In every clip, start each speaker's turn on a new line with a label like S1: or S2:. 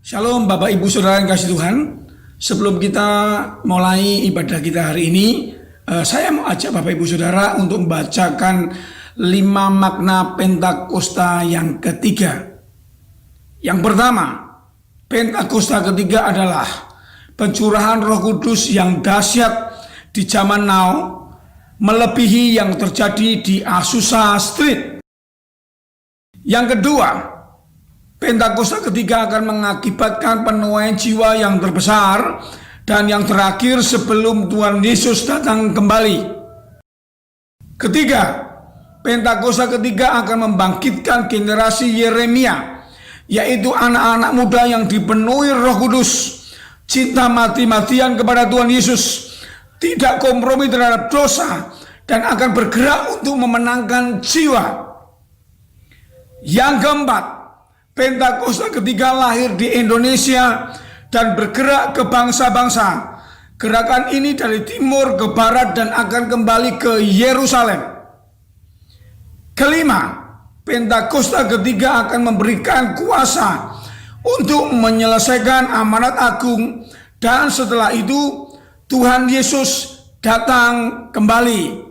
S1: Shalom Bapak Ibu Saudara yang kasih Tuhan. Sebelum kita mulai ibadah kita hari ini, saya mau ajak Bapak Ibu Saudara untuk membacakan 5 makna Pentakosta yang ketiga. Yang pertama, Pentakosta ketiga adalah pencurahan Roh Kudus yang dahsyat di zaman now, melebihi yang terjadi di Azusa Street. Yang kedua, Pentakosta ketiga akan mengakibatkan penuaian jiwa yang terbesar dan yang terakhir sebelum Tuhan Yesus datang kembali. Ketiga, Pentakosta ketiga akan membangkitkan generasi Yeremia, yaitu anak-anak muda yang dipenuhi Roh Kudus, cinta mati-matian kepada Tuhan Yesus, tidak kompromi terhadap dosa, dan akan bergerak untuk memenangkan jiwa. Yang keempat, Pentakosta ketiga lahir di Indonesia dan bergerak ke bangsa-bangsa. Gerakan ini dari timur ke barat dan akan kembali ke Yerusalem. Kelima, Pentakosta ketiga akan memberikan kuasa untuk menyelesaikan amanat agung, dan setelah itu Tuhan Yesus datang kembali.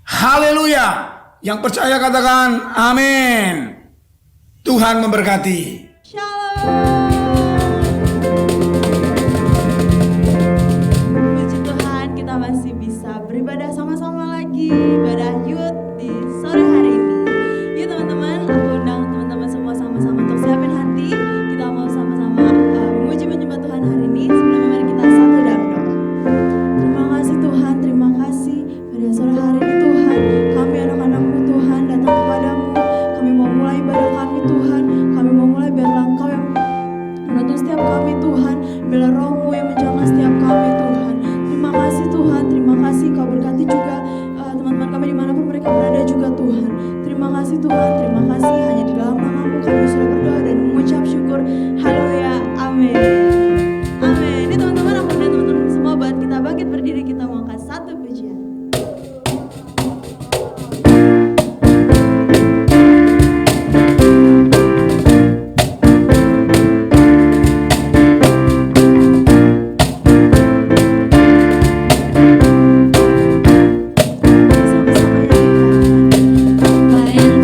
S1: Haleluya! Yang percaya katakan amin. Tuhan memberkati.
S2: Shalom. Puji Tuhan, kita masih bisa beribadah sama-sama lagi, ibadah youth di sore hari ini. Yuk teman-teman, aku undang teman-teman semua sama-sama untuk siapin hati. Kita mau sama-sama memuji menyembah Tuhan hari ini. Sebelumnya mari kita satu dalam doa. Terima kasih Tuhan, terima kasih pada sore hari ini Tuhan. Kami anak-anak-Mu Tuhan datang kepadamu. Kami mau mulai ibadah kami Tuhan. Kami mau mulai biarlah Engkau yang menuntun setiap kami Tuhan. Biarlah Roh-Mu yang menjaga setiap kami Tuhan. Terima kasih Tuhan, terima kasih Kau berkati juga teman-teman kami dimanapun mereka berada juga Tuhan. Terima kasih Tuhan, terima kasih. Hanya di dalam nama-Mu kami sudah berdoa dan mengucap syukur. Haleluya, amin. Amin. Ini teman-teman, aku dan teman-teman semua buat kita bangkit berdiri, kita mau angkat satu pujian.
S3: Apa yang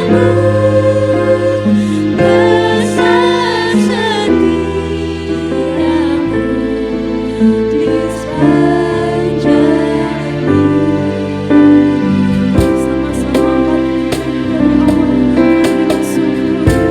S2: Engkau sungguh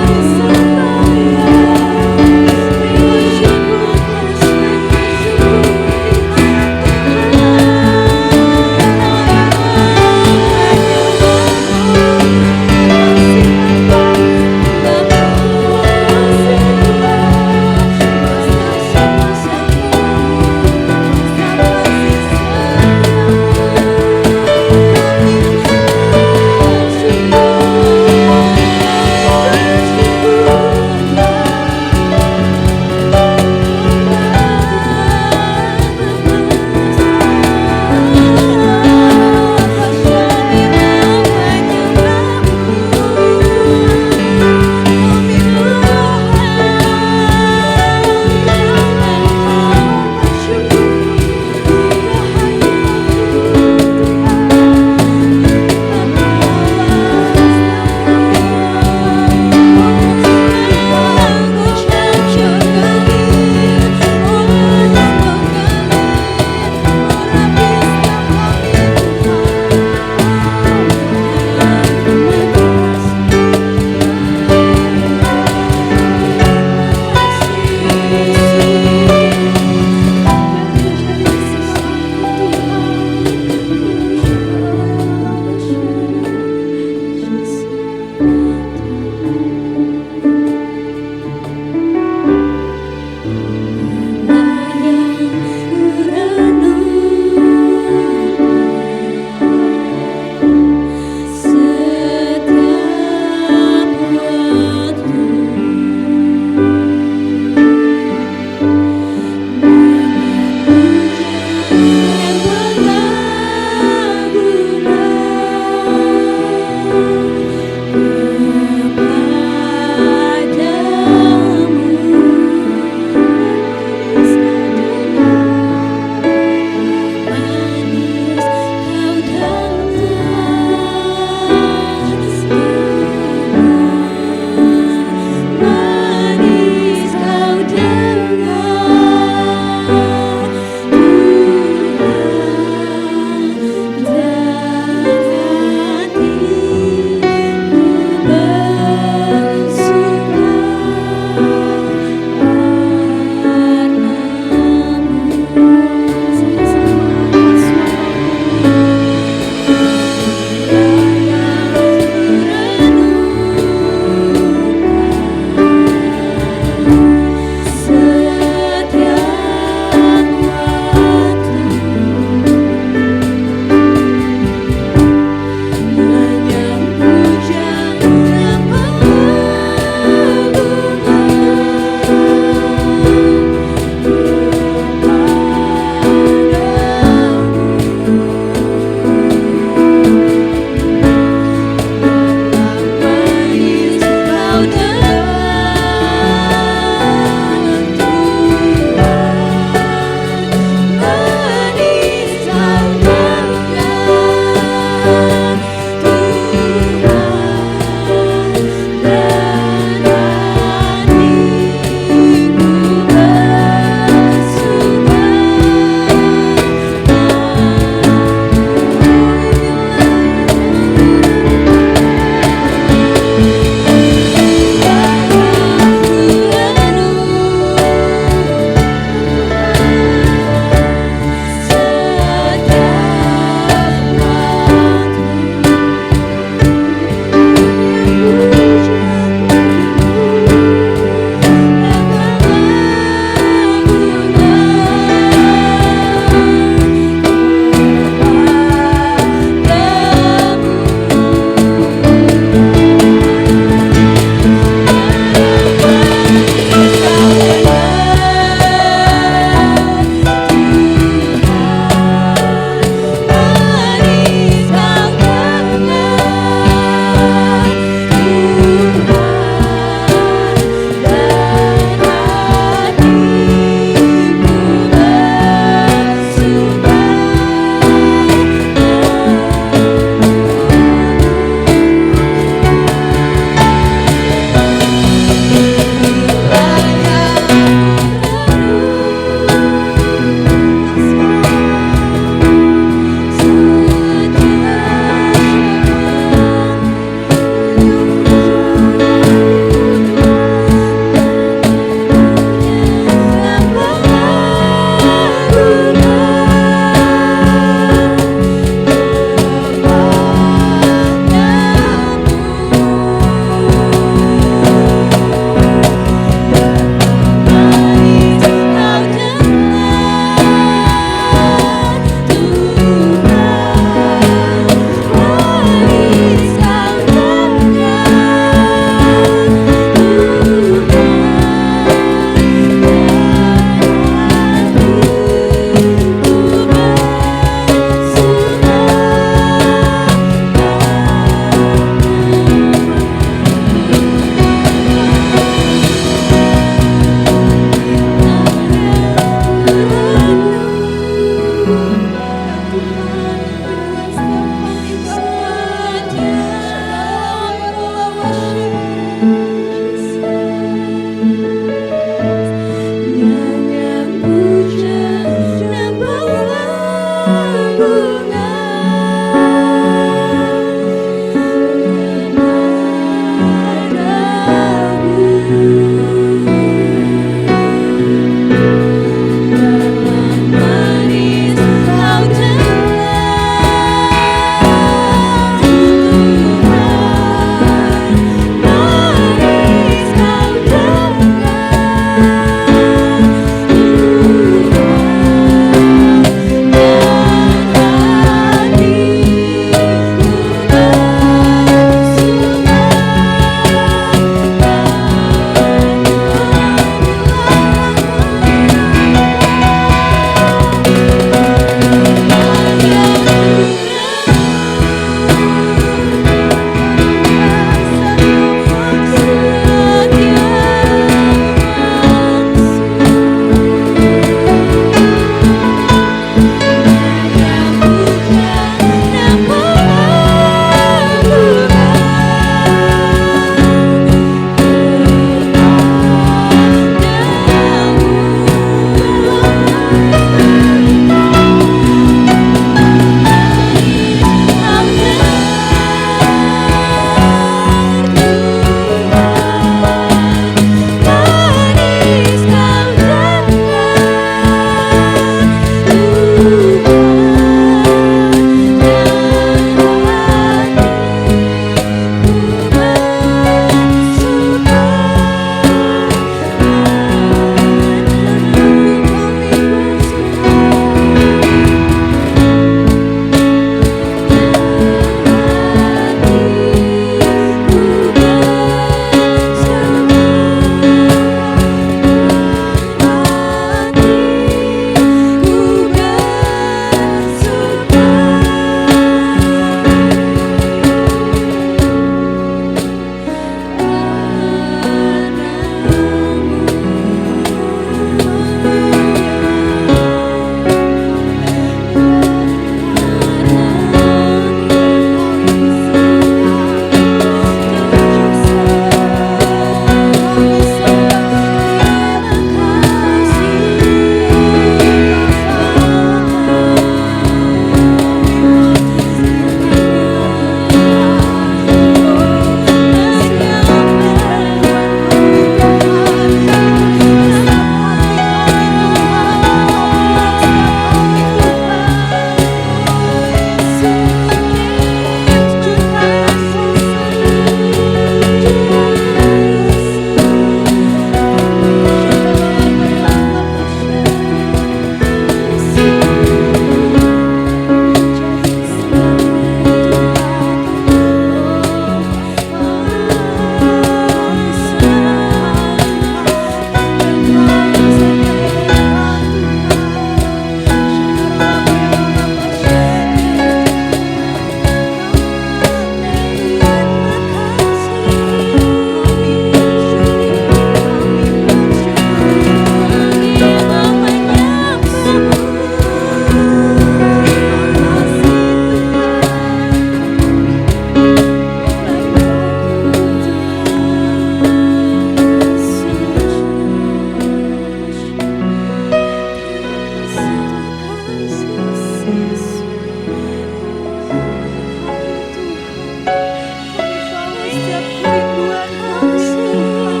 S2: Kami bawa setiap kerinduan kami Tuhan.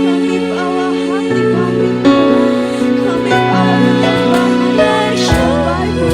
S2: Kami bawa hati kami Tuhan. Kami bawa penyembahan kami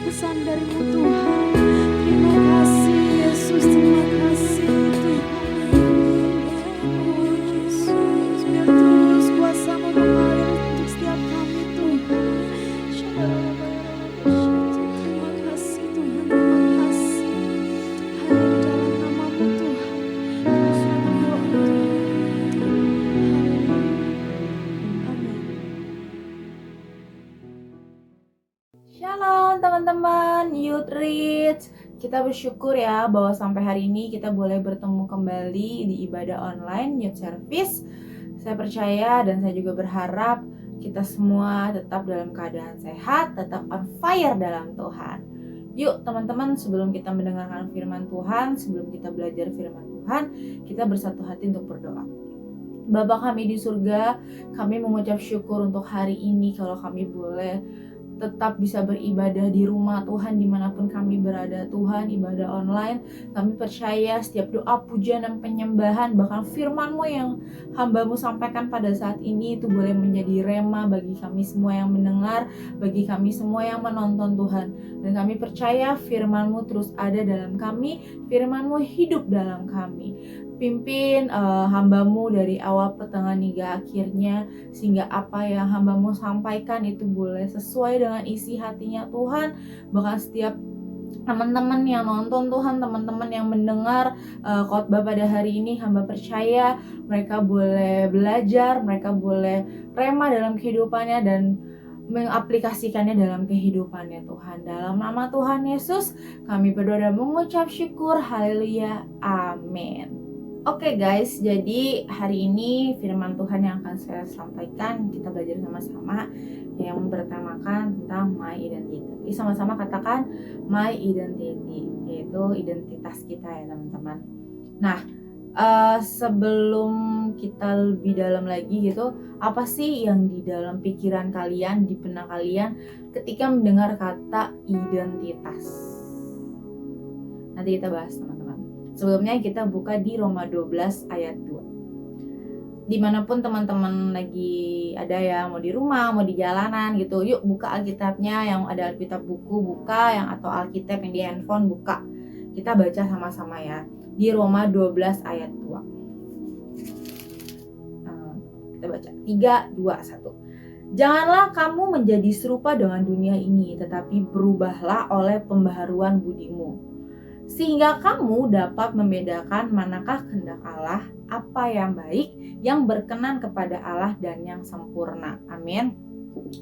S2: sembah-Mu Tuhan. Terima kasih Yesus.
S3: Shalom teman-teman Youth Reach. Kita bersyukur ya bahwa sampai hari ini kita boleh bertemu kembali di ibadah online Youth Service. Saya percaya dan saya juga berharap kita semua tetap dalam keadaan sehat, tetap on fire dalam Tuhan. Yuk teman-teman, sebelum kita mendengarkan firman Tuhan, sebelum kita belajar firman Tuhan, kita bersatu hati untuk berdoa. Bapa kami di surga, kami mengucap syukur untuk hari ini kalau kami boleh tetap bisa beribadah di rumah Tuhan dimanapun kami berada. Tuhan, ibadah online, kami percaya setiap doa, pujian, dan penyembahan, bahkan firman-Mu yang hamba-Mu sampaikan pada saat ini itu boleh menjadi rema bagi kami semua yang mendengar, bagi kami semua yang menonton Tuhan. Dan kami percaya firman-Mu terus ada dalam kami, firman-Mu hidup dalam kami. Pimpin hamba-Mu dari awal, pertengahan, hingga akhirnya, sehingga apa yang hamba-Mu sampaikan itu boleh sesuai dengan isi hatinya Tuhan. Bahkan setiap teman-teman yang nonton Tuhan, teman-teman yang mendengar khotbah pada hari ini, hamba percaya mereka boleh belajar, mereka boleh rema dalam kehidupannya dan mengaplikasikannya dalam kehidupannya Tuhan. Dalam nama Tuhan Yesus kami berdoa dan mengucap syukur. Haleluya, amin. Oke guys, jadi hari ini firman Tuhan yang akan saya sampaikan, kita belajar sama-sama, yang bertemakan tentang my identity. Sama-sama katakan my identity, yaitu identitas kita ya teman-teman. Nah, sebelum kita lebih dalam lagi gitu, apa sih yang di dalam pikiran kalian, di benak kalian ketika mendengar kata identitas? Nanti kita bahas teman-teman. Sebelumnya kita buka di Roma 12 ayat 2. Dimanapun teman-teman lagi ada ya, mau di rumah, mau di jalanan gitu, yuk buka Alkitabnya, yang ada Alkitab buku buka, yang atau Alkitab yang di handphone buka. Kita baca sama-sama ya, di Roma 12 ayat 2. Kita baca 3, 2, 1. Janganlah kamu menjadi serupa dengan dunia ini, tetapi berubahlah oleh pembaharuan budimu, sehingga kamu dapat membedakan manakah kehendak Allah, apa yang baik, yang berkenan kepada Allah dan yang sempurna. Amin.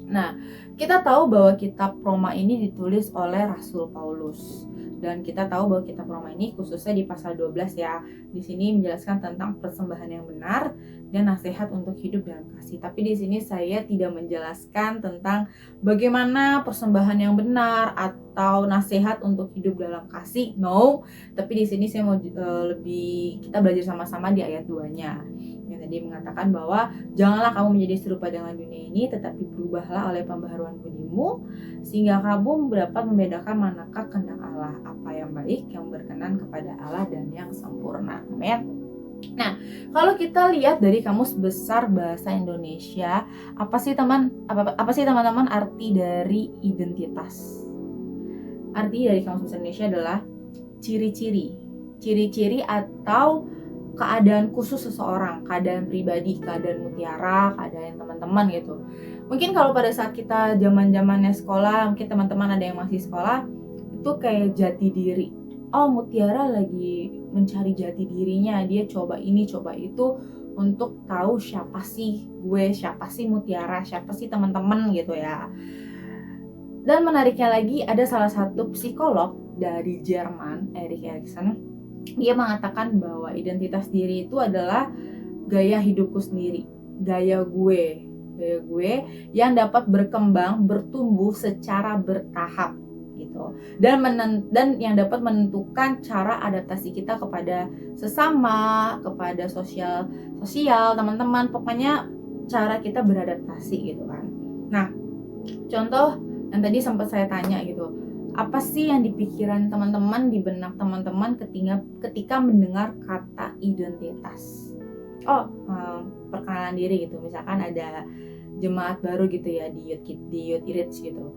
S3: Nah, kita tahu bahwa kitab Roma ini ditulis oleh Rasul Paulus. Dan kita tahu bahwa kitab Roma ini khususnya di pasal 12 ya. Di sini menjelaskan tentang persembahan yang benar dan nasihat untuk hidup dalam kasih. Tapi di sini saya tidak menjelaskan tentang bagaimana persembahan yang benar atau nasihat untuk hidup dalam kasih. No, tapi di sini saya mau kita belajar sama-sama di ayat 2-nya. Yang tadi mengatakan bahwa janganlah kamu menjadi serupa dengan dunia ini, tetapi berubahlah oleh pembaharuan budimu, sehingga kamu dapat membedakan manakah kehendak Allah, apa yang baik, yang berkenan kepada Allah dan yang sempurna. Amin. Nah, kalau kita lihat dari Kamus Besar Bahasa Indonesia, apa sih teman-teman arti dari identitas? Arti dari Kamus Besar Indonesia adalah ciri-ciri atau keadaan khusus seseorang, keadaan pribadi, keadaan mutiara, keadaan teman-teman gitu. Mungkin kalau pada saat kita zaman-zamannya sekolah, mungkin teman-teman ada yang masih sekolah, itu kayak jati diri. Oh, mutiara lagi mencari jati dirinya, dia coba ini, coba itu untuk tahu siapa sih gue, siapa sih mutiara, siapa sih teman-teman gitu ya. Dan menariknya lagi, ada salah satu psikolog dari Jerman, Erik Erikson, dia mengatakan bahwa identitas diri itu adalah gaya hidupku sendiri, gaya gue yang dapat berkembang, bertumbuh secara bertahap gitu, dan yang dapat menentukan cara adaptasi kita kepada sesama, kepada sosial teman-teman, pokoknya cara kita beradaptasi gitu kan. Nah, contoh yang tadi sempat saya tanya gitu, apa sih yang di pikiran teman-teman, di benak teman-teman ketika mendengar kata identitas? Perkenalan diri gitu, misalkan ada jemaat baru gitu ya di Youth Reach gitu.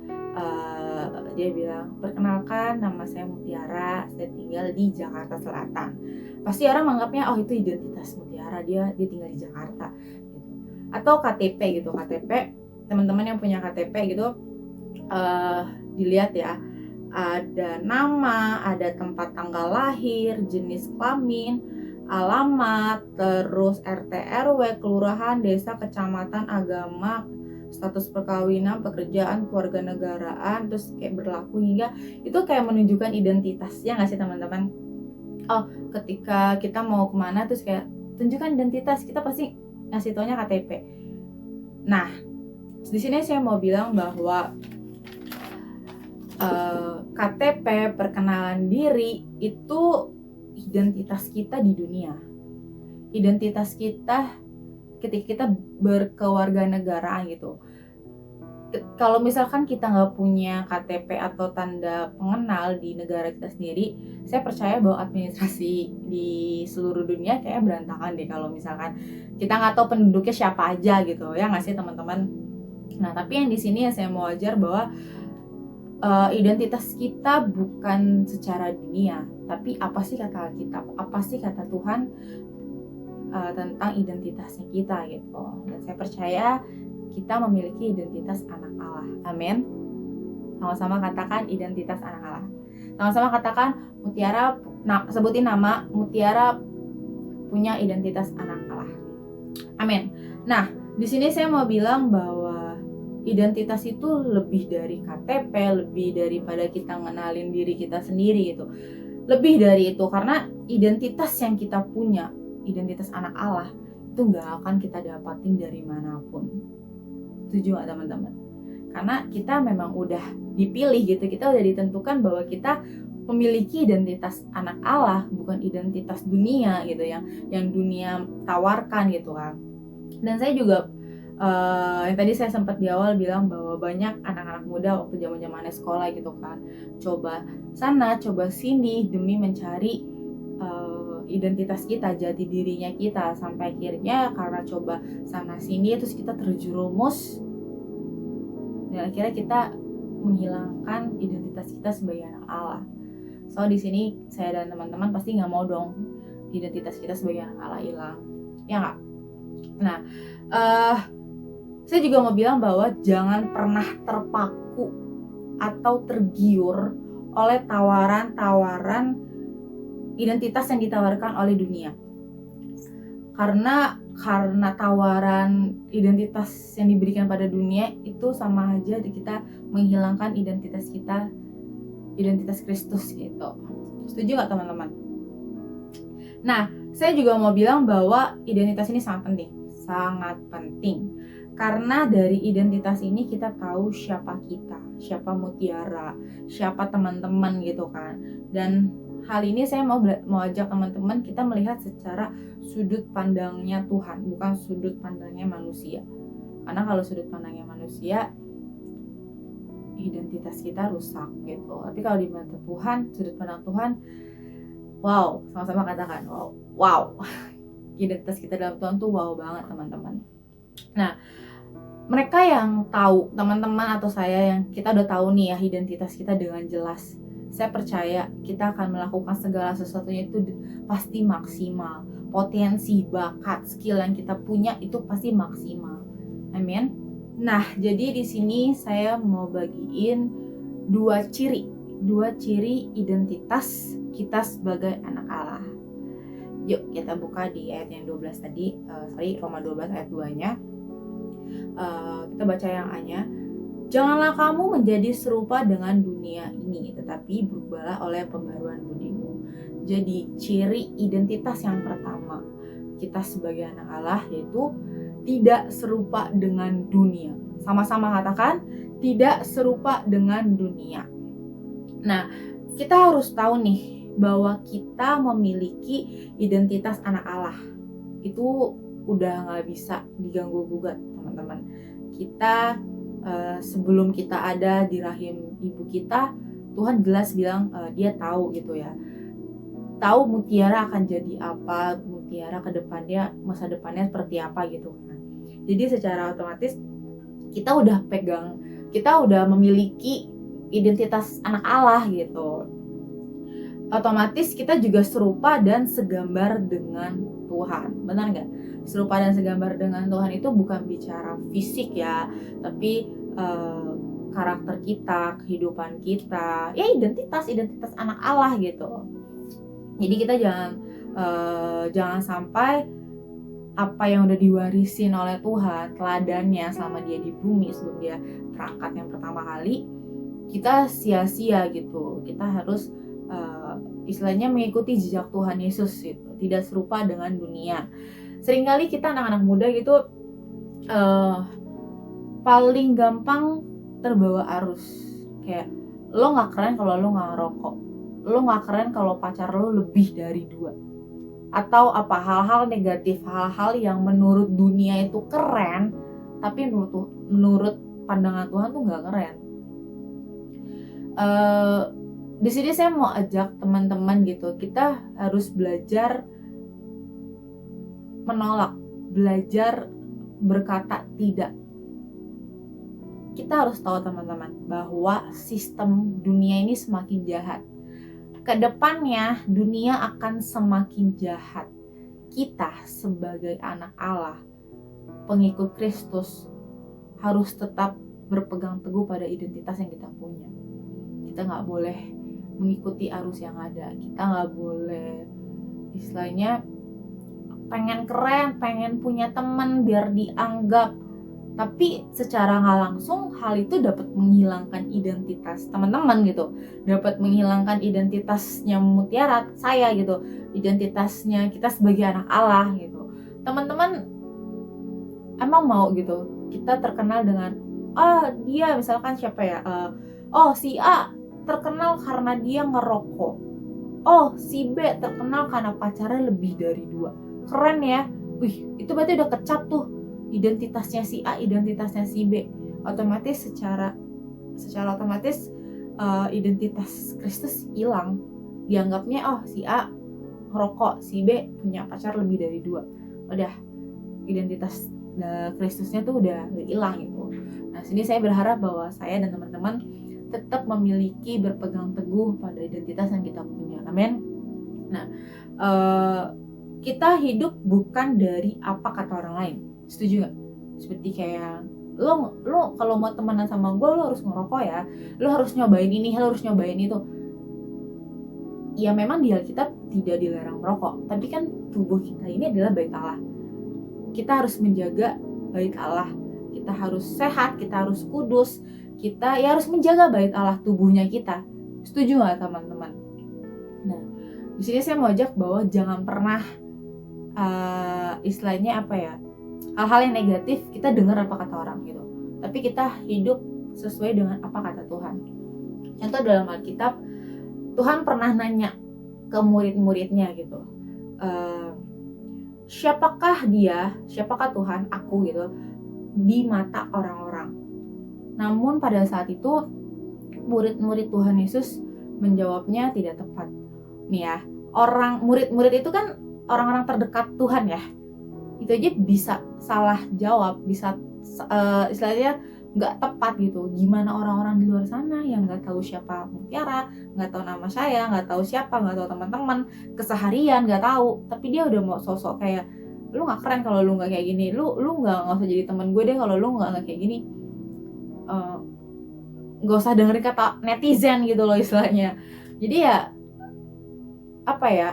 S3: Dia bilang, perkenalkan nama saya Mutiara, saya tinggal di Jakarta Selatan. Pasti orang menganggapnya itu identitas Mutiara, dia tinggal di Jakarta gitu. Atau KTP gitu, teman-teman yang punya KTP gitu, dilihat ya, ada nama, ada tempat tanggal lahir, jenis kelamin, alamat, terus RT RW, kelurahan, desa, kecamatan, agama, status perkawinan, pekerjaan, kewarganegaraan, terus kayak berlaku hingga itu kayak menunjukkan identitasnya nggak sih teman-teman? Ketika kita mau kemana terus kayak tunjukkan identitas, kita pasti ngasih taunya KTP. Nah, di sini saya mau bilang bahwa KTP, perkenalan diri itu identitas kita di dunia. Identitas kita ketika kita berkewarganegaraan gitu. Kalau misalkan kita nggak punya KTP atau tanda pengenal di negara kita sendiri, saya percaya bahwa administrasi di seluruh dunia kayak berantakan deh kalau misalkan kita nggak tahu penduduknya siapa aja gitu, ya nggak sih teman-teman? Nah, tapi yang di sini yang saya mau ajar bahwa identitas kita bukan secara dunia, tapi apa sih kata Alkitab, apa sih kata Tuhan tentang identitasnya kita gitu. Dan saya percaya kita memiliki identitas anak Allah. Amin. Sama-sama katakan identitas anak Allah. Sama-sama katakan Mutiara, sebutin nama Mutiara punya identitas anak Allah. Amin. Nah, di sini saya mau bilang bahwa identitas itu lebih dari KTP, lebih daripada kita ngenalin diri kita sendiri gitu. Lebih dari itu, karena identitas yang kita punya, identitas anak Allah, itu nggak akan kita dapatin dari manapun. Setuju nggak teman-teman? Karena kita memang udah dipilih gitu, kita udah ditentukan bahwa kita memiliki identitas anak Allah, bukan identitas dunia gitu, yang dunia tawarkan gitu kan. Dan saya juga yang tadi saya sempat di awal bilang bahwa banyak anak-anak muda waktu zaman-zamannya sekolah gitu kan, coba sana coba sini demi mencari identitas kita, jati dirinya kita, sampai akhirnya karena coba sana sini terus kita terjerumus dan akhirnya kita menghilangkan identitas kita sebagai anak Allah. So di sini saya dan teman-teman pasti nggak mau dong identitas kita sebagai anak Allah hilang, ya nggak? Nah, saya juga mau bilang bahwa jangan pernah terpaku atau tergiur oleh tawaran-tawaran identitas yang ditawarkan oleh dunia. Karena tawaran identitas yang diberikan pada dunia itu sama aja kita menghilangkan identitas kita, identitas Kristus gitu. Setuju nggak teman-teman? Nah, saya juga mau bilang bahwa identitas ini sangat penting. Sangat penting. Karena dari identitas ini kita tahu siapa kita, siapa Mutiara, siapa teman-teman gitu kan. Dan hal ini saya mau ajak teman-teman kita melihat secara sudut pandangnya Tuhan, bukan sudut pandangnya manusia. Karena kalau sudut pandangnya manusia, identitas kita rusak gitu. Tapi kalau di mata Tuhan, sudut pandang Tuhan, wow, sama-sama katakan wow. Identitas kita dalam Tuhan tuh wow banget teman-teman. Nah, mereka yang tahu, teman-teman atau saya yang kita udah tahu nih ya identitas kita dengan jelas, saya percaya kita akan melakukan segala sesuatunya itu pasti maksimal. Potensi, bakat, skill yang kita punya itu pasti maksimal. Amin. Nah, jadi di sini saya mau bagiin dua ciri identitas kita sebagai anak Allah. Yuk kita buka di ayat yang 12 tadi, Roma 12 ayat 2-nya. Kita baca yang A-nya. Janganlah kamu menjadi serupa dengan dunia ini, tetapi berubahlah oleh pembaruan budimu. Jadi ciri identitas yang pertama kita sebagai anak Allah yaitu tidak serupa dengan dunia. Sama-sama katakan tidak serupa dengan dunia. Nah, kita harus tahu nih bahwa kita memiliki identitas anak Allah. Itu udah gak bisa diganggu gugat teman-teman. Kita sebelum kita ada di rahim ibu kita, Tuhan jelas bilang dia tahu gitu ya, tahu Mutiara akan jadi apa, Mutiara ke depannya, masa depannya seperti apa gitu kan. Jadi secara otomatis kita udah memiliki identitas anak Allah gitu. Otomatis kita juga serupa dan segambar dengan Tuhan, benar nggak? Serupa dan segambar dengan Tuhan itu bukan bicara fisik ya, tapi karakter kita, kehidupan kita, ya identitas anak Allah gitu. Jadi kita jangan sampai apa yang udah diwarisin oleh Tuhan, teladannya selama dia di bumi sebelum dia terangkat yang pertama kali, kita sia-sia gitu. Kita harus istilahnya mengikuti jejak Tuhan Yesus gitu, tidak serupa dengan dunia. Seringkali kita anak-anak muda gitu paling gampang terbawa arus. Kayak lo nggak keren kalau lo nggak ngerokok, lo nggak keren kalau pacar lo lebih dari 2, atau apa hal-hal negatif, hal-hal yang menurut dunia itu keren, tapi menurut pandangan Tuhan tuh nggak keren. Di sini saya mau ajak teman-teman gitu, kita harus belajar menolak, belajar berkata tidak. Kita harus tahu teman-teman bahwa sistem dunia ini semakin jahat. Kedepannya dunia akan semakin jahat. Kita sebagai anak Allah, pengikut Kristus, harus tetap berpegang teguh pada identitas yang kita punya. Kita nggak boleh mengikuti arus yang ada. Kita nggak boleh istilahnya pengen keren, pengen punya teman biar dianggap, tapi secara nggak langsung hal itu dapat menghilangkan identitas teman-teman gitu, dapat menghilangkan identitasnya Mutiara, saya gitu, identitasnya kita sebagai anak Allah gitu. Teman-teman emang mau gitu kita terkenal dengan dia misalkan siapa ya, si A terkenal karena dia ngerokok, si B terkenal karena pacarnya lebih dari 2, keren ya, itu berarti udah kecap tuh identitasnya si A, identitasnya si B. Otomatis secara otomatis identitas Kristus hilang. Dianggapnya si A ngerokok, si B punya pacar lebih dari 2, udah identitas Kristusnya tuh udah hilang gitu. Nah, sini saya berharap bahwa saya dan teman-teman tetap memiliki, berpegang teguh pada identitas yang kita punya. Amin. Nah, kita hidup bukan dari apa kata orang lain. Setuju gak? Seperti kayak lo kalau mau temenan sama gue lo harus ngerokok ya, lo harus nyobain ini, lo harus nyobain itu. Ya memang di Alkitab tidak dilarang merokok, tapi kan tubuh kita ini adalah bait Allah. Kita harus menjaga bait Allah, kita harus sehat, kita harus kudus, kita ya harus menjaga bait Allah, tubuhnya kita. Setuju gak teman-teman? Nah, di sini saya mau ajak bahwa jangan pernah istilahnya apa ya, hal-hal yang negatif kita dengar apa kata orang gitu, tapi kita hidup sesuai dengan apa kata Tuhan. Contoh dalam Alkitab, Tuhan pernah nanya ke murid-muridnya gitu, siapakah Tuhan aku gitu di mata orang-orang. Namun pada saat itu murid-murid Tuhan Yesus menjawabnya tidak tepat. Nih ya, murid-murid itu kan orang-orang terdekat Tuhan ya, itu aja bisa salah jawab, bisa istilahnya nggak tepat gitu. Gimana orang-orang di luar sana yang nggak tahu siapa Mutiara, nggak tahu nama saya, nggak tahu siapa, nggak tahu teman-teman keseharian, nggak tahu, tapi dia udah mau sosok kayak lu nggak keren kalau lu nggak kayak gini, lu nggak usah jadi teman gue deh kalau lu nggak kayak gini. Nggak usah dengerin kata netizen gitu loh istilahnya. Jadi ya apa ya,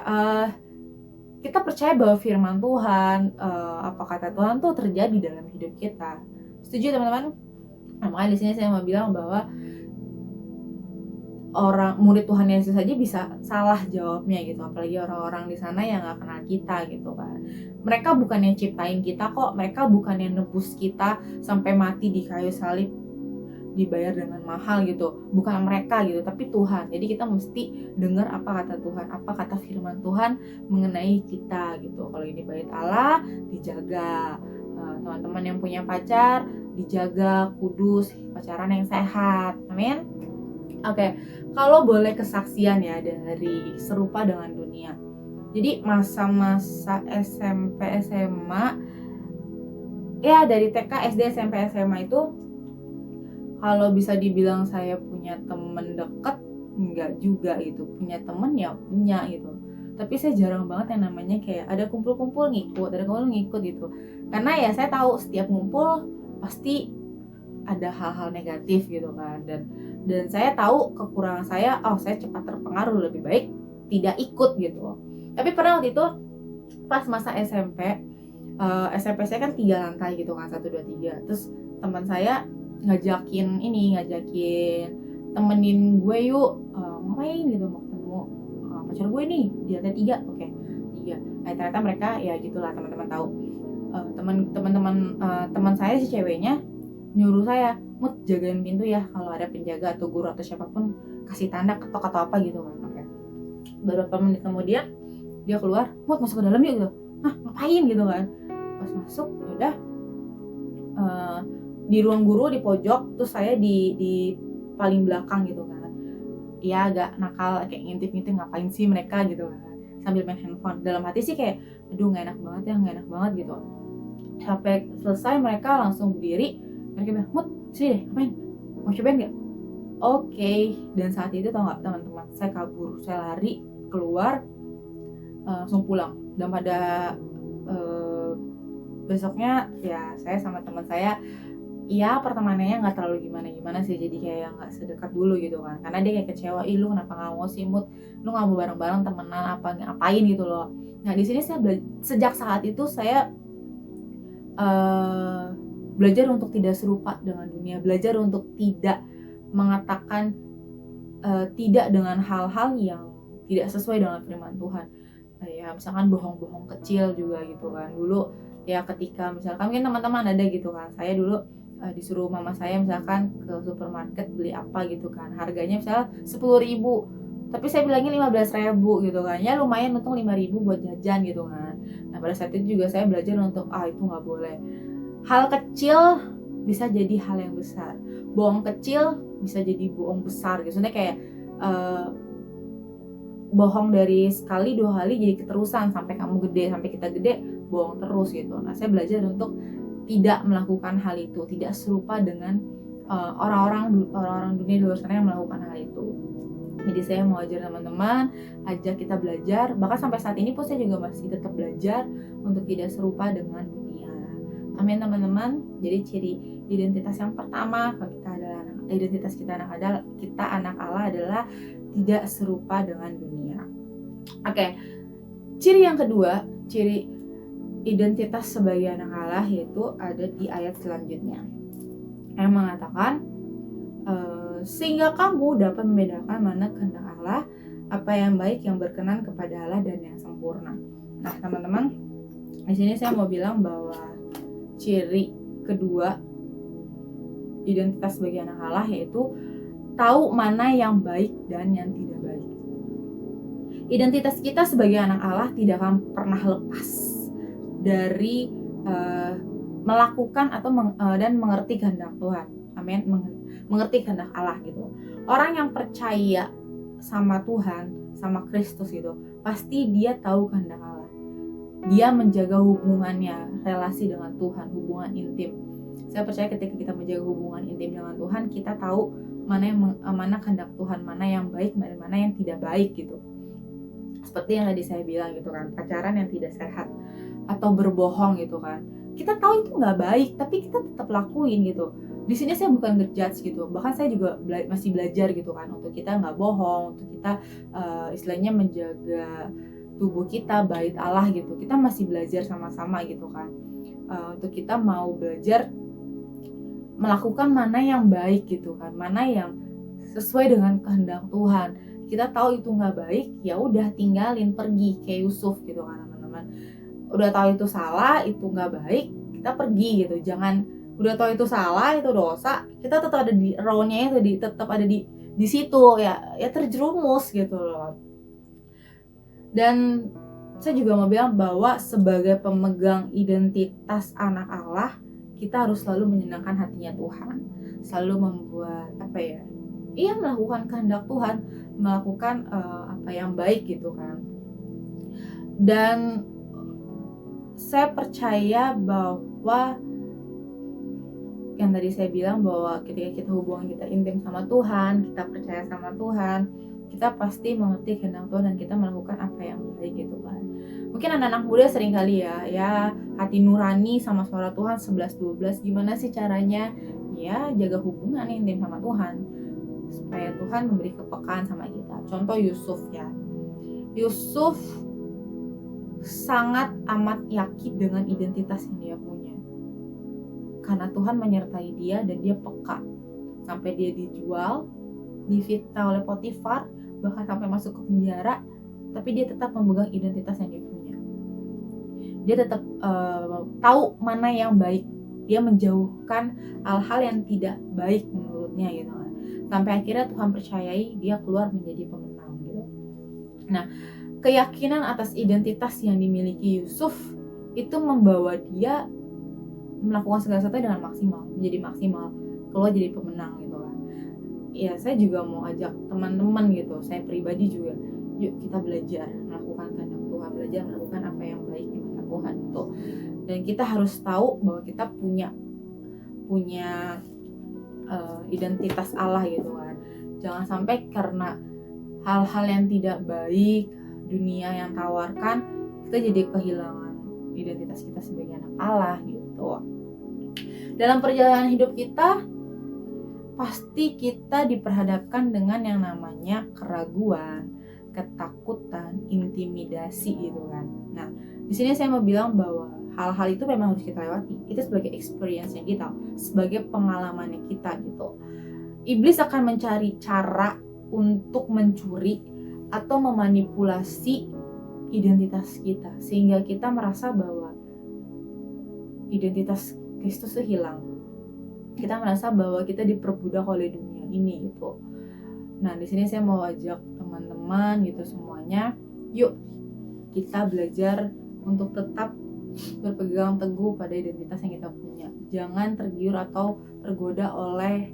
S3: kita percaya bahwa firman Tuhan, apa kata Tuhan tuh terjadi dalam hidup kita. Setuju teman-teman? Nah, makanya di sini saya mau bilang bahwa orang murid Tuhan Yesus saja bisa salah jawabnya gitu, apalagi orang-orang di sana yang nggak kenal kita gitu kan. Mereka bukan yang ciptain kita kok, mereka bukan yang nebus kita sampai mati di kayu salib dibayar dengan mahal gitu, bukan mereka gitu, tapi Tuhan. Jadi kita mesti dengar apa kata Tuhan, apa kata firman Tuhan mengenai kita gitu. Kalau ini bait Allah, dijaga. Teman-teman yang punya pacar, dijaga, kudus, pacaran yang sehat. Amin. Oke, kalau boleh kesaksian ya dari serupa dengan dunia. Jadi masa-masa SMP, SMA, ya dari TK, SD, SMP, SMA itu kalau bisa dibilang saya punya temen deket, enggak juga gitu. Punya temen ya punya gitu. Tapi saya jarang banget yang namanya kayak ada kumpul-kumpul ngikut, gitu. Karena ya saya tahu setiap ngumpul pasti ada hal-hal negatif gitu kan. Dan saya tahu kekurangan saya, saya cepat terpengaruh, lebih baik tidak ikut gitu. Tapi pernah waktu itu pas masa SMP, SMP saya kan 3 lantai gitu kan, 1, 2, 3. Terus teman saya ngajakin temenin gue yuk ngapain gitu, mau ketemu pacar gue nih di lantai 3. Oke, 3. Ternyata mereka ya gitulah, teman-teman tahu, teman saya si ceweknya nyuruh saya, Mut jagain pintu ya, kalau ada penjaga atau guru atau siapapun kasih tanda ketok atau apa gitu kan. Oke. Beberapa menit kemudian dia keluar, Mut masuk ke dalam yuk gitu. Ngapain gitu kan. Pas masuk udah di ruang guru di pojok, terus saya di paling belakang gitu kan. Ya agak nakal, kayak ngintip-ngintip ngapain sih mereka gitu kan, sambil main handphone. Dalam hati sih kayak aduh nggak enak banget gitu. Sampai selesai mereka langsung berdiri, mereka bilang, Mut sini deh, ngapain, mau cobain nggak? Oke. Dan saat itu tau nggak teman-teman, saya kabur, saya lari keluar, langsung pulang. Dan pada besoknya ya saya sama teman saya ya pertemanannya nggak terlalu gimana-gimana sih, jadi kayak nggak sedekat dulu gitu kan, karena dia kayak kecewa, ih lu kenapa nggak mau sih Mut, lu nggak mau bareng-bareng temenan apa ngapain gitu loh. Nah di sini saya sejak saat itu saya belajar untuk tidak serupa dengan dunia, belajar untuk tidak mengatakan tidak dengan hal-hal yang tidak sesuai dengan firman Tuhan. Ya misalkan bohong-bohong kecil juga gitu kan. Dulu ya ketika misalkan mungkin teman-teman ada gitu kan, saya dulu disuruh mama saya misalkan ke supermarket beli apa gitu kan, harganya misalnya 10.000, tapi saya bilangnya 15.000 gitu kan, ya lumayan untung 5.000 buat jajan gitu kan. Nah pada saat itu juga saya belajar untuk itu nggak boleh. Hal kecil bisa jadi hal yang besar, bohong kecil bisa jadi bohong besar gitu. Sebenarnya kayak bohong dari sekali 2 kali jadi keterusan sampai kamu gede, sampai kita gede bohong terus gitu. Nah saya belajar untuk tidak melakukan hal itu, tidak serupa dengan orang-orang dunia di luar sana yang melakukan hal itu. Jadi saya mau ajar teman-teman, ajak kita belajar, bahkan sampai saat ini pun saya juga masih tetap belajar untuk tidak serupa dengan dunia. Amin teman-teman. Jadi ciri identitas yang pertama kalau kita adalah identitas kita anak Allah adalah tidak serupa dengan dunia. Oke. Ciri yang kedua, ciri identitas sebagai anak Allah yaitu ada di ayat selanjutnya yang mengatakan sehingga kamu dapat membedakan mana kehendak Allah, apa yang baik, yang berkenan kepada Allah dan yang sempurna. Nah teman-teman, di sini saya mau bilang bahwa ciri kedua identitas sebagai anak Allah yaitu tahu mana yang baik dan yang tidak baik. Identitas kita sebagai anak Allah tidak akan pernah lepas dari melakukan atau dan mengerti kehendak Tuhan. Amin. Mengerti kehendak Allah gitu. Orang yang percaya sama Tuhan, sama Kristus itu, pasti dia tahu kehendak Allah. Dia menjaga hubungannya, relasi dengan Tuhan, hubungan intim. Saya percaya ketika kita menjaga hubungan intim dengan Tuhan, kita tahu mana kehendak Tuhan, mana yang baik dan mana yang tidak baik gitu. Seperti yang tadi saya bilang gitu kan, pacaran yang tidak sehat atau berbohong gitu kan, kita tahu itu nggak baik tapi kita tetap lakuin gitu. Di sini saya bukan ngejudge gitu, bahkan saya juga masih belajar gitu kan, untuk kita nggak bohong, untuk kita istilahnya menjaga tubuh kita bait Allah gitu. Kita masih belajar sama-sama gitu kan, untuk kita mau belajar melakukan mana yang baik gitu kan, mana yang sesuai dengan kehendak Tuhan. Kita tahu itu nggak baik, ya udah tinggalin, pergi kayak Yusuf gitu kan teman-teman. Udah tahu itu salah, itu nggak baik, kita pergi gitu. Jangan udah tahu itu salah, itu dosa, kita tetap ada di row-nya itu, tetap ada di situ ya terjerumus gitu loh. Dan saya juga mau bilang bahwa sebagai pemegang identitas anak Allah, kita harus selalu menyenangkan hatinya Tuhan, selalu membuat melakukan kehendak Tuhan, melakukan apa yang baik gitu kan. Dan saya percaya bahwa yang tadi saya bilang bahwa ketika kita hubungan kita intim sama Tuhan, kita percaya sama Tuhan, kita pasti mengerti kehendak Tuhan dan kita melakukan apa yang baik gitu kan. Mungkin anak-anak muda sering kali ya hati nurani sama suara Tuhan 11-12, gimana sih caranya? Ya jaga hubungan intim sama Tuhan supaya Tuhan memberi kepekaan sama kita. Contoh Yusuf ya, Yusuf sangat amat yakin dengan identitas yang dia punya karena Tuhan menyertai dia dan dia peka, sampai dia dijual, difitnah oleh Potifar, bahkan sampai masuk ke penjara, tapi dia tetap memegang identitas yang dia punya. Dia tetap tahu mana yang baik, dia menjauhkan hal-hal yang tidak baik menurutnya gitu kan. Sampai akhirnya Tuhan percayai dia keluar menjadi pemenang gitu. Nah, keyakinan atas identitas yang dimiliki Yusuf itu membawa dia melakukan segala sesuatu dengan maksimal, menjadi maksimal, keluar jadi pemenang gitu kan. Ya saya juga mau ajak teman-teman gitu, saya pribadi juga, yuk kita belajar melakukan kehendak Tuhan, belajar melakukan apa yang baik di mata Tuhan itu. Dan kita harus tahu bahwa kita punya identitas Allah gitu kan. Jangan sampai karena hal-hal yang tidak baik dunia yang tawarkan, kita jadi kehilangan identitas kita sebagai anak Allah gitu. Dalam perjalanan hidup kita, pasti kita diperhadapkan dengan yang namanya keraguan, ketakutan, intimidasi gitu kan. Nah, di sini saya mau bilang bahwa hal-hal itu memang harus kita lewati. Itu sebagai experience-nya kita, sebagai pengalamannya kita gitu. Iblis akan mencari cara untuk mencuri atau memanipulasi identitas kita sehingga kita merasa bahwa identitas Kristus itu hilang. Kita merasa bahwa kita diperbudak oleh dunia ini gitu. Nah, di sini saya mau ajak teman-teman gitu semuanya, yuk kita belajar untuk tetap berpegang teguh pada identitas yang kita punya. Jangan tergiur atau tergoda oleh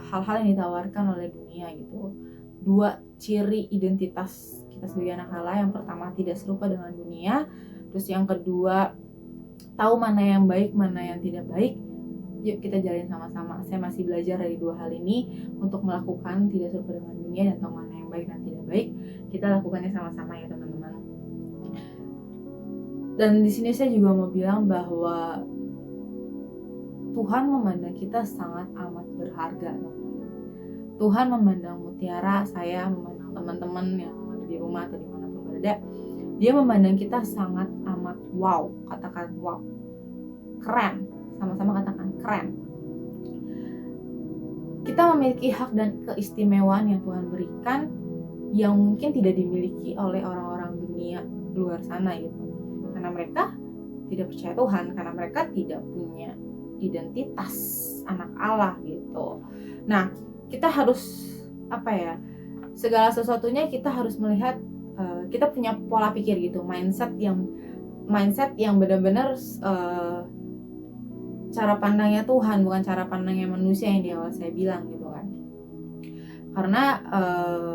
S3: hal-hal yang ditawarkan oleh dunia gitu. 2 ciri identitas kita sebagai anak Allah, yang pertama tidak serupa dengan dunia, terus yang kedua tahu mana yang baik, mana yang tidak baik. Yuk kita jalin sama-sama. Saya masih belajar dari 2 hal ini untuk melakukan tidak serupa dengan dunia dan tahu mana yang baik dan tidak baik. Kita lakukannya sama-sama ya teman-teman. Dan di sini saya juga mau bilang bahwa Tuhan memandang kita sangat amat berharga. Tuhan memandang Mutiara, saya memandang teman-teman yang ada di rumah atau dimanapun berada, Dia memandang kita sangat amat wow. Katakan wow, keren, sama-sama katakan keren. Kita memiliki hak dan keistimewaan yang Tuhan berikan yang mungkin tidak dimiliki oleh orang-orang dunia luar sana gitu. Karena mereka tidak percaya Tuhan, karena mereka tidak punya identitas anak Allah gitu. Nah, kita harus segala sesuatunya kita harus melihat, kita punya pola pikir gitu, mindset yang benar-benar cara pandangnya Tuhan, bukan cara pandangnya manusia yang di awal saya bilang gitu kan. Karena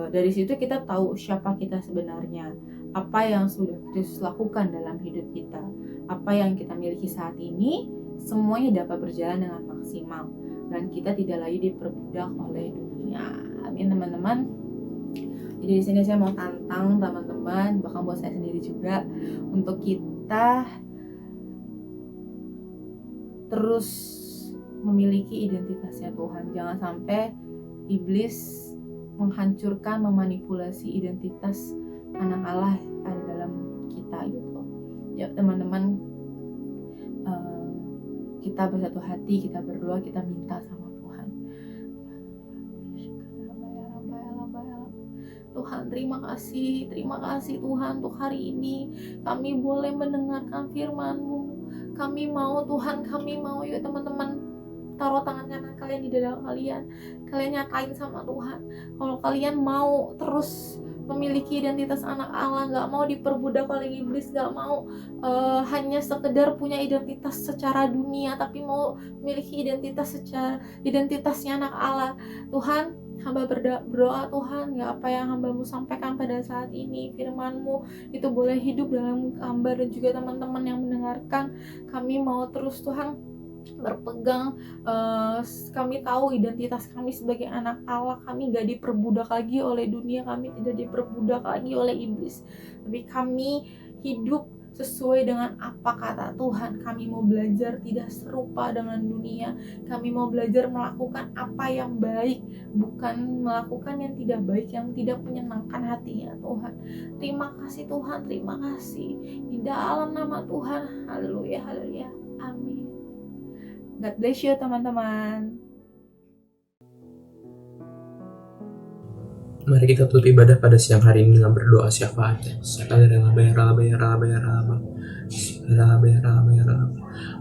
S3: dari situ kita tahu siapa kita sebenarnya, apa yang sudah Kristus lakukan dalam hidup kita, apa yang kita miliki saat ini, semuanya dapat berjalan dengan maksimal dan kita tidak lagi diperbudak oleh dunia. Amin teman-teman. Jadi di sini saya mau tantang teman-teman, bahkan buat saya sendiri juga, untuk kita terus memiliki identitasnya Tuhan. Jangan sampai iblis menghancurkan, memanipulasi identitas anak Allah ada dalam kita gitu. Ya teman-teman, kita bersatu hati, kita berdoa, kita minta sama Tuhan. Tuhan, terima kasih Tuhan untuk hari ini kami boleh mendengarkan firman-Mu. Kami mau Tuhan, kami mau. Yuk teman-teman, taruh tangan kanan kalian di dada kalian nyatain sama Tuhan kalau kalian mau terus memiliki identitas anak Allah, gak mau diperbudak oleh iblis, gak mau hanya sekedar punya identitas secara dunia, tapi mau memiliki identitasnya anak Allah. Tuhan, hamba berdoa Tuhan, ya apa yang hamba-Mu sampaikan pada saat ini, firman-Mu itu boleh hidup dalam hamba dan juga teman-teman yang mendengarkan. Kami mau terus Tuhan berpegang, kami tahu identitas kami sebagai anak Allah. Kami gak diperbudak lagi oleh dunia, kami tidak diperbudak lagi oleh iblis, tapi kami hidup sesuai dengan apa kata Tuhan. Kami mau belajar tidak serupa dengan dunia. Kami mau belajar melakukan apa yang baik, bukan melakukan yang tidak baik, yang tidak menyenangkan hatinya Tuhan. Terima kasih Tuhan, terima kasih di dalam nama Tuhan. Haleluya, haleluya, amin. God bless you teman-teman.
S4: Mari kita tutup ibadah pada siang hari ini dengan berdoa syafaat.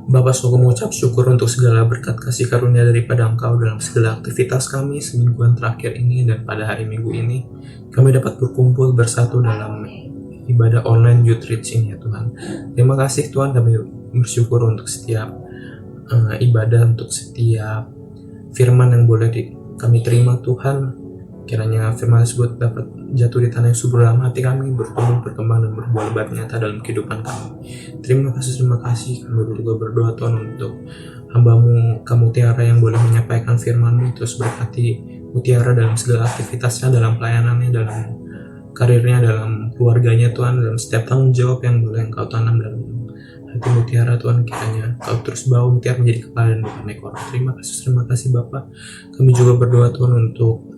S4: Bapa, sungguh mengucap syukur untuk segala berkat kasih karunia daripada Engkau dalam segala aktivitas kami semingguan terakhir ini, dan pada hari Minggu ini kami dapat berkumpul bersatu dalam ibadah online Youth Reach ini ya Tuhan. Terima kasih Tuhan, kami bersyukur untuk setiap ibadah, untuk setiap firman yang boleh kami terima Tuhan. Kiranya firman tersebut dapat jatuh di tanah yang subur dalam hati kami, bertumbuh, berkembang, dan berbuah lebat nyata dalam kehidupan kami. Terima kasih. Kami juga berdoa Tuhan untuk hamba-Mu, Mutiara, yang boleh menyampaikan firman-Mu. Terus berkati Mutiara dalam segala aktivitasnya, dalam pelayanannya, dalam karirnya, dalam keluarganya Tuhan, dalam setiap tanggung jawab yang boleh Engkau tanam dalam hati mutiara Tuhan, kiranya Kau terus bawa mutiara menjadi kepala dan bukan ekor. Terima kasih Bapa. Kami juga berdoa Tuhan untuk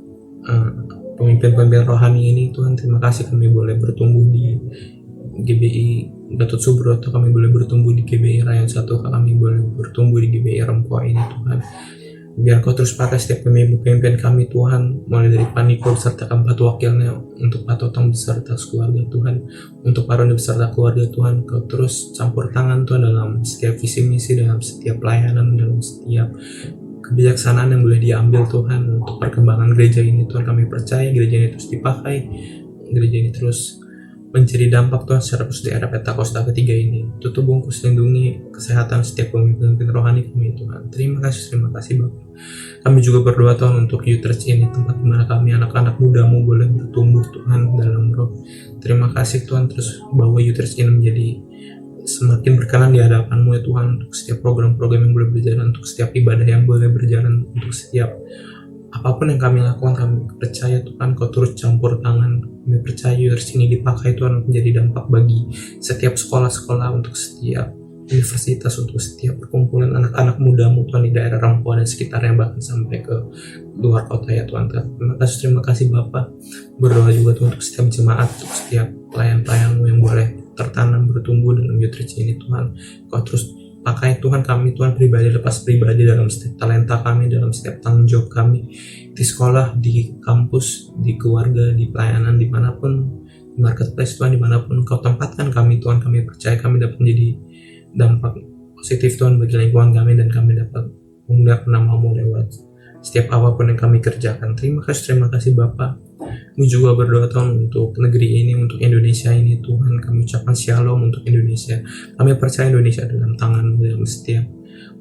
S4: pemimpin-pemimpin rohani ini Tuhan. Terima kasih kami boleh bertumbuh di GBI Gatot Subroto, kami boleh bertumbuh di GBI Rayon 1, kami boleh bertumbuh di GBI Rempoa ini Tuhan. Biar Kau terus pakai setiap pemimpin kami Tuhan, mulai dari Paniko beserta keempat wakilnya, untuk Pak Totong beserta keluarga Tuhan, untuk Pak Roni beserta keluarga Tuhan. Kau terus campur tangan Tuhan dalam setiap visi misi, dalam setiap pelayanan, dalam setiap kebijaksanaan yang boleh diambil Tuhan untuk perkembangan gereja ini Tuhan. Kami percaya gereja ini terus dipakai, gereja ini terus menjadi dampak Tuhan secara khusus di era Pentakosta ketiga ini. Tutup bungkus, lindungi kesehatan setiap pemimpin rohani kami Tuhan. Terima kasih Bapak. Kami juga berdoa Tuhan untuk Youth Church ini, tempat dimana kami anak-anak mudamu boleh bertumbuh Tuhan dalam roh. Terima kasih Tuhan, terus bawa Youth Church ini menjadi semakin berkenan di hadapan-Mu ya Tuhan, untuk setiap program-program yang boleh berjalan, untuk setiap ibadah yang boleh berjalan, untuk setiap apapun yang kami lakukan. Kami percaya Tuhan Kau turut campur tangan. Kami percaya Youth Church ini dipakai Tuhan menjadi dampak bagi setiap sekolah-sekolah, untuk setiap universitas, untuk setiap perkumpulan anak-anak mudamu Tuhan di daerah Rempoa dan sekitarnya, bahkan sampai ke luar kota ya Tuhan. Terima kasih Bapa. Berdoa juga Tuhan untuk setiap jemaat, untuk setiap pelayan-pelayan-Mu yang boleh tertanam bertumbuh dalam Youth Church ini Tuhan. Kau terus pakai Tuhan kami Tuhan, pribadi lepas pribadi, dalam setiap talenta kami, dalam setiap tanggung jawab kami di sekolah, di kampus, di keluarga, di pelayanan, dimanapun, di marketplace Tuhan, dimanapun Kau tempatkan kami Tuhan. Kami percaya kami dapat menjadi dampak positif Tuhan bagi lingkungan kami, dan kami dapat mengundang nama-Mu lewat setiap apapun yang kami kerjakan. Terima kasih Bapa. Kami juga berdoa Tuhan untuk negeri ini, untuk Indonesia ini Tuhan. Kami ucapkan shalom untuk Indonesia. Kami percaya Indonesia dalam tangan-Mu, dalam setiap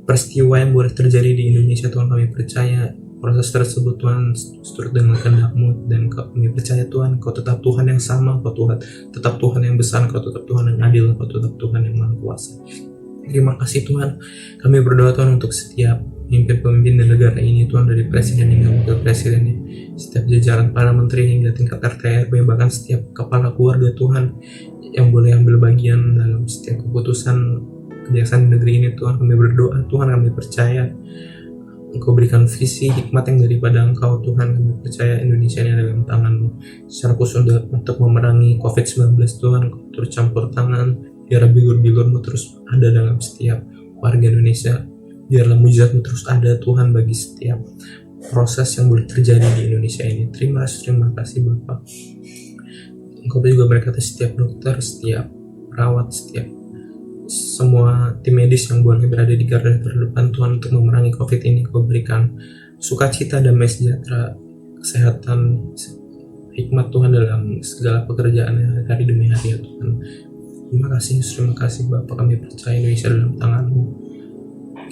S4: peristiwa yang boleh terjadi di Indonesia Tuhan. Kami percaya proses tersebut Tuhan seturut dengan kehendak-Mu, dan kami percaya Tuhan Kau tetap Tuhan yang sama, Kau Tuhan tetap Tuhan yang besar, Kau tetap Tuhan yang adil, Kau tetap Tuhan yang maha kuasa. Terima kasih Tuhan. Kami berdoa Tuhan untuk setiap pemimpin-pemimpin di negara ini Tuhan, dari presiden hingga wakil presidennya, setiap jajaran para menteri hingga tingkat RT RW, bahkan setiap kepala keluarga Tuhan yang boleh ambil bagian dalam setiap keputusan kebijaksanaan di negeri ini Tuhan. Kami berdoa Tuhan, kami percaya Engkau berikan visi hikmat yang daripada Engkau Tuhan. Kami percaya Indonesia ini ada dalam tangan-Mu, secara khusus untuk memerangi COVID-19 Tuhan. Kau terus campur tangan, biar bigur-bigur-Mu terus ada dalam setiap warga Indonesia. Biarlah mujizat-Mu terus ada Tuhan bagi setiap proses yang boleh terjadi di Indonesia ini. Terima kasih Bapak. Engkau juga berkata setiap dokter, setiap perawat, setiap semua tim medis yang boleh berada di garda terdepan Tuhan untuk memerangi COVID ini. Kau berikan sukacita, damai sejahtera, kesehatan, hikmat Tuhan dalam segala pekerjaannya hari demi hari ya Tuhan. Terima kasih Bapak. Kami percaya Indonesia dalam tangan-Mu.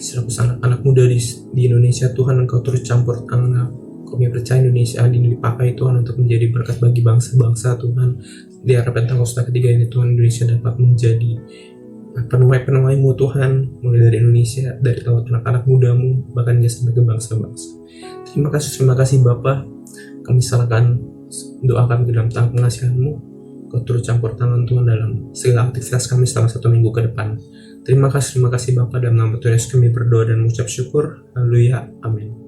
S4: Seratus anak-anak muda di Indonesia Tuhan, Engkau terus campur tangan. Kami percaya Indonesia ini dipakai Tuhan untuk menjadi berkat bagi bangsa-bangsa Tuhan. Di era Pentakosta ketiga ini Tuhan, Indonesia dapat menjadi penuai-penuai-Mu Tuhan, mulai dari Indonesia, dari lewat anak-anak muda-Mu, bahkan hingga sampai ke bangsa-bangsa. Terima kasih Bapa. Kami serahkan doa kami ke dalam tangan pengasihan-Mu. Kau turut campur tangan Tuhan dalam segala aktivitas kami selama 1 minggu ke depan. Terima kasih Bapa, dalam nama Tuhan Yesus kami berdoa dan mengucap syukur. Haleluya, amin.